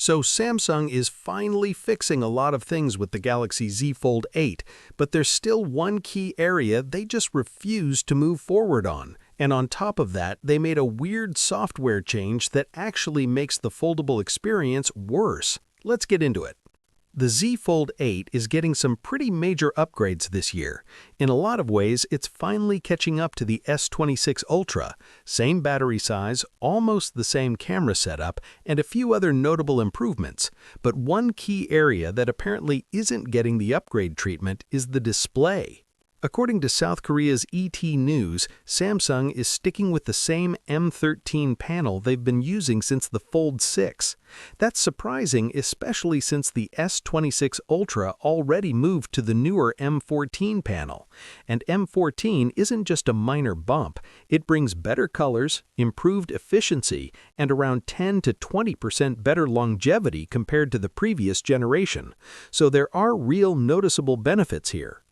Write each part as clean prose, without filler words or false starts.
So Samsung is finally fixing a lot of things with the Galaxy Z Fold 8, but there's still one key area they just refuse to move forward on. And on top of that, they made a weird software change that actually makes the foldable experience worse. Let's get into it. The Z Fold 8 is getting some pretty major upgrades this year. In a lot of ways, it's finally catching up to the S26 Ultra. Same battery size, almost the same camera setup, and a few other notable improvements. But one key area that apparently isn't getting the upgrade treatment is the display. According to South Korea's ET News, Samsung is sticking with the same M13 panel they've been using since the Fold 6. That's surprising, especially since the S26 Ultra already moved to the newer M14 panel. And M14 isn't just a minor bump, it brings better colors, improved efficiency, and around 10 to 20% better longevity compared to the previous generation. So there are real noticeable benefits here.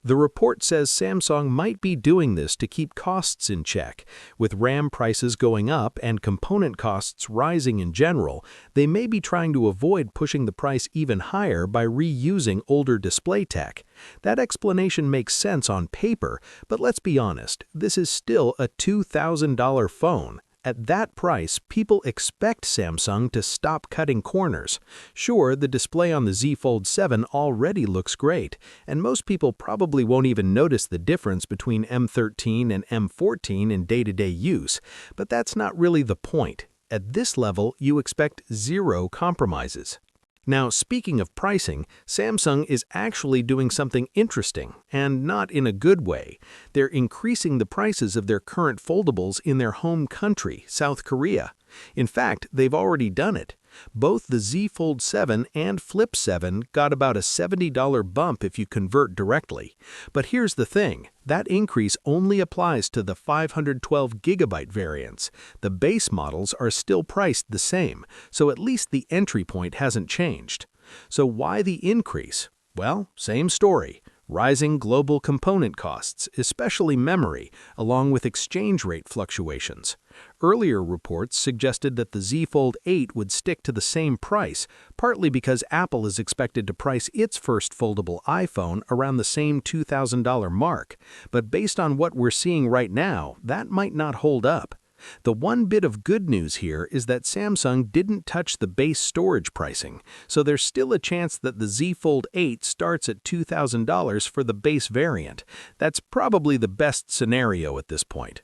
The report says Samsung might be doing this to keep costs in check. With RAM prices going up and component costs rising in general, they may be trying to avoid pushing the price even higher by reusing older display tech. That explanation makes sense on paper, but let's be honest, this is still a $2,000 phone. At that price, people expect Samsung to stop cutting corners. Sure, the display on the Z Fold 7 already looks great, and most people probably won't even notice the difference between M13 and M14 in day-to-day use, but that's not really the point. At this level, you expect zero compromises. Now, speaking of pricing, Samsung is actually doing something interesting, and not in a good way. They're increasing the prices of their current foldables in their home country, South Korea. In fact, they've already done it. Both the Z Fold 7 and Flip 7 got about a $70 bump if you convert directly. But here's the thing, that increase only applies to the 512GB variants. The base models are still priced the same, so at least the entry point hasn't changed. So why the increase? Well, same story. Rising global component costs, especially memory, along with exchange rate fluctuations. Earlier reports suggested that the Z Fold 8 would stick to the same price, partly because Apple is expected to price its first foldable iPhone around the same $2,000 mark. But based on what we're seeing right now, that might not hold up. The one bit of good news here is that Samsung didn't touch the base storage pricing, so there's still a chance that the Z Fold 8 starts at $2,000 for the base variant. That's probably the best scenario at this point.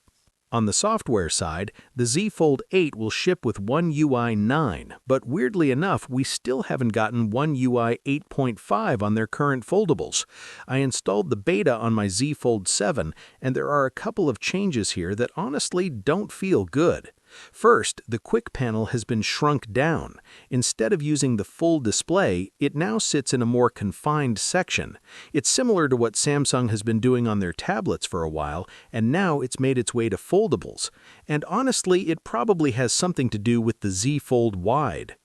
On the software side, the Z Fold 8 will ship with One UI 9, but weirdly enough, we still haven't gotten One UI 8.5 on their current foldables. I installed the beta on my Z Fold 7, and there are a couple of changes here that honestly don't feel good. First, the quick panel has been shrunk down. Instead of using the full display, it now sits in a more confined section. It's similar to what Samsung has been doing on their tablets for a while, and now it's made its way to foldables. And honestly, it probably has something to do with the Z Fold Wide.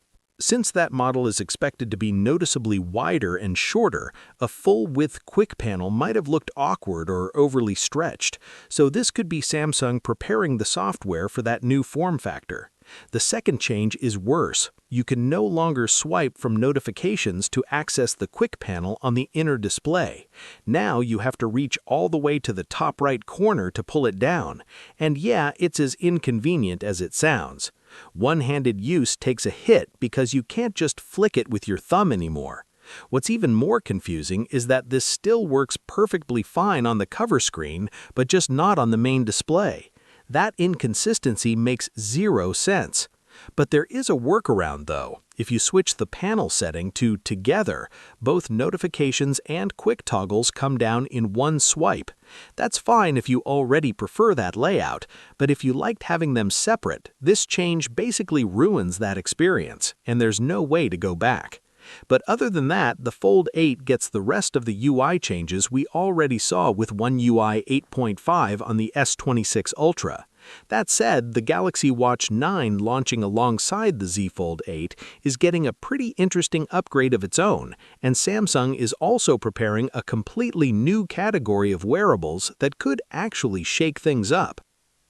Since that model is expected to be noticeably wider and shorter, a full-width quick panel might have looked awkward or overly stretched, so this could be Samsung preparing the software for that new form factor. The second change is worse. You can no longer swipe from notifications to access the quick panel on the inner display. Now you have to reach all the way to the top right corner to pull it down. And yeah, it's as inconvenient as it sounds. One-handed use takes a hit because you can't just flick it with your thumb anymore. What's even more confusing is that this still works perfectly fine on the cover screen, but just not on the main display. That inconsistency makes zero sense. But there is a workaround though. If you switch the panel setting to Together, both notifications and quick toggles come down in one swipe. That's fine if you already prefer that layout, but if you liked having them separate, this change basically ruins that experience, and there's no way to go back. But other than that, the Fold 8 gets the rest of the UI changes we already saw with One UI 8.5 on the S26 Ultra. That said, the Galaxy Watch 9 launching alongside the Z Fold 8 is getting a pretty interesting upgrade of its own, and Samsung is also preparing a completely new category of wearables that could actually shake things up.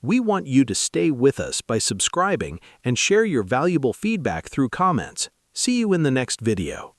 We want you to stay with us by subscribing and share your valuable feedback through comments. See you in the next video.